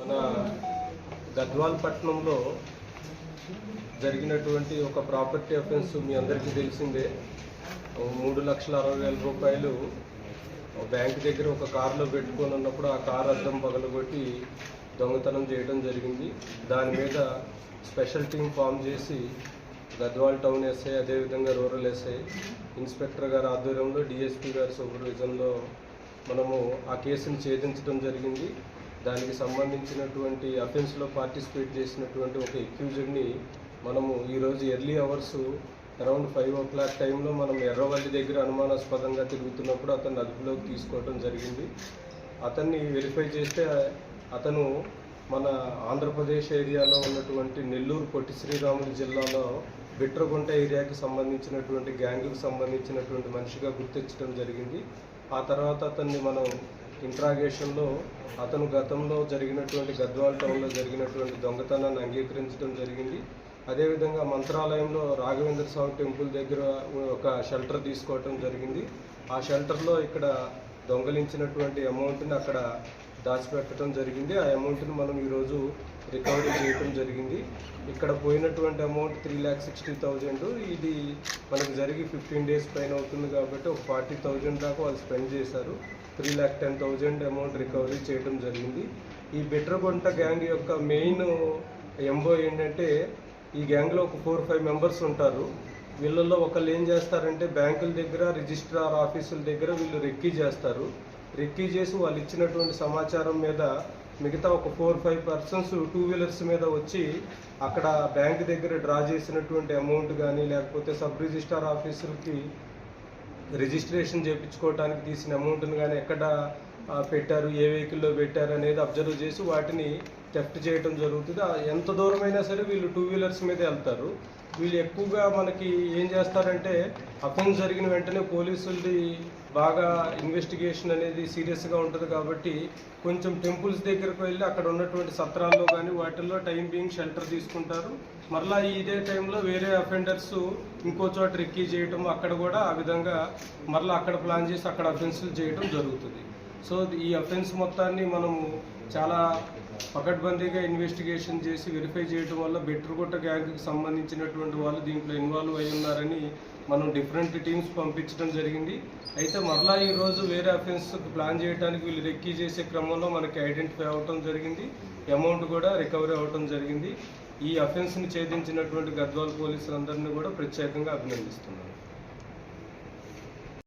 మన గద్వాల్ పట్టణంలో జరిగినటువంటి ఒక ప్రాపర్టీ అఫెన్స్ మీ అందరికీ తెలిసిందే. 3,60,000 రూపాయలు బ్యాంక్ దగ్గర ఒక కారులో పెట్టుకొని ఉన్నప్పుడు ఆ కారు అద్దం పగలగొట్టి దొంగతనం చేయడం జరిగింది. దాని మీద స్పెషల్ టీం ఫామ్ చేసి గద్వాల్ టౌన్ ఎస్ఐ, అదేవిధంగా రూరల్ ఎస్ఐ, ఇన్స్పెక్టర్ గారి ఆధ్వర్యంలో డిఎస్పీ గారి సూపర్విజన్లో మనము ఆ కేసును ఛేదించడం జరిగింది. దానికి సంబంధించినటువంటి అఫెన్స్లో పార్టిసిపేట్ చేసినటువంటి ఒక అక్యూజ్డ్ని మనము ఈరోజు ఎర్లీ అవర్స్ అరౌండ్ 5 o'clock టైంలో మనం ఎర్రవల్లి దగ్గర అనుమానాస్పదంగా తిరుగుతున్నప్పుడు అతన్ని అదుపులోకి తీసుకోవడం జరిగింది. అతన్ని వెరిఫై చేస్తే అతను మన ఆంధ్రప్రదేశ్ ఏరియాలో ఉన్నటువంటి నెల్లూరు పొట్టి శ్రీరాములు జిల్లాలో బిట్రగుంట ఏరియాకి సంబంధించినటువంటి గ్యాంగ్కి సంబంధించినటువంటి మనిషిగా గుర్తించడం జరిగింది. ఆ తర్వాత అతన్ని మనం ఇంట్రాగేషన్లో అతను గతంలో జరిగినటువంటి గద్వాల్ టౌన్లో జరిగినటువంటి దొంగతనాన్ని అంగీకరించడం జరిగింది. అదేవిధంగా మంత్రాలయంలో రాఘవేంద్ర స్వామి టెంపుల్ దగ్గర ఒక షెల్టర్ తీసుకోవటం జరిగింది. ఆ షెల్టర్లో ఇక్కడ దొంగలించినటువంటి అమౌంట్ని అక్కడ దాచిపెట్టడం జరిగింది. ఆ అమౌంట్ని మనం ఈరోజు రికవరీ చేయడం జరిగింది. ఇక్కడ పోయినటువంటి అమౌంట్ 3,60,000. ఇది మనకు జరిగి 15 days పైన అవుతుంది కాబట్టి ఒక 40,000 దాకా వాళ్ళు స్పెండ్ చేశారు. 3,10,000 అమౌంట్ రికవరీ చేయడం జరిగింది. ఈ బిట్రగుంట గ్యాంగ్ యొక్క మెయిన్ ఎంబో ఏంటంటే, ఈ గ్యాంగ్లో ఒక 4-5 మెంబర్స్ ఉంటారు. వీళ్ళల్లో ఒకళ్ళు ఏం చేస్తారంటే, బ్యాంకుల దగ్గర, రిజిస్ట్రార్ ఆఫీసుల దగ్గర వీళ్ళు రెక్కీ చేస్తారు. రెక్కీ చేసి వాళ్ళు ఇచ్చినటువంటి సమాచారం మీద మిగతా ఒక 4-5 persons 2-wheelers మీద వచ్చి అక్కడ బ్యాంక్ దగ్గర డ్రా చేసినటువంటి అమౌంట్ కానీ, లేకపోతే సబ్ రిజిస్ట్రార్ ఆఫీసులకి రిజిస్ట్రేషన్ చేయించుకోవడానికి తీసిన అమౌంట్ని కానీ ఎక్కడ పెట్టారు, ఏ వెహికల్లో పెట్టారు అనేది అబ్జర్వ్ చేసి వాటిని థెఫ్ట్ చేయడం జరుగుతుంది. ఎంత దూరమైనా సరే వీళ్ళు 2-wheelers మీద వెళ్తారు. వీళ్ళు ఎక్కువగా మనకి ఏం చేస్తారంటే, అఫెన్స్ జరిగిన వెంటనే పోలీసులది బాగా ఇన్వెస్టిగేషన్ అనేది సీరియస్గా ఉంటుంది కాబట్టి కొంచెం టెంపుల్స్ దగ్గరకు వెళ్ళి అక్కడ ఉన్నటువంటి సత్రాల్లో కానీ వాటిల్లో టైం బీయింగ్ షెల్టర్ తీసుకుంటారు. మరలా ఇదే టైంలో వేరే అఫెండర్స్ ఇంకో చోట రెక్కీ చేయటం, అక్కడ కూడా ఆ విధంగా మరలా అక్కడ ప్లాన్ చేసి అక్కడ అఫెన్సులు చేయడం జరుగుతుంది. సో ఈ అఫెన్స్ మొత్తాన్ని మనము చాలా పకడ్బందీగా ఇన్వెస్టిగేషన్ చేసి వెరిఫై చేయడం వల్ల బిట్రగుంట గ్యాంగ్కి సంబంధించినటువంటి వాళ్ళు దీంట్లో ఇన్వాల్వ్ అయి ఉన్నారని మనం డిఫరెంట్ టీమ్స్ పంపించడం జరిగింది. అయితే మరలా ఈరోజు వేరే అఫెన్స్ ప్లాన్ చేయడానికి వీళ్ళు రెక్కీ చేసే క్రమంలో మనకి ఐడెంటిఫై అవ్వటం జరిగింది. అమౌంట్ కూడా రికవరీ అవ్వటం జరిగింది. ఈ అఫెన్స్ని ఛేదించినటువంటి గద్వాల్ పోలీసులందరినీ కూడా ప్రత్యేకంగా అభినందిస్తున్నాను.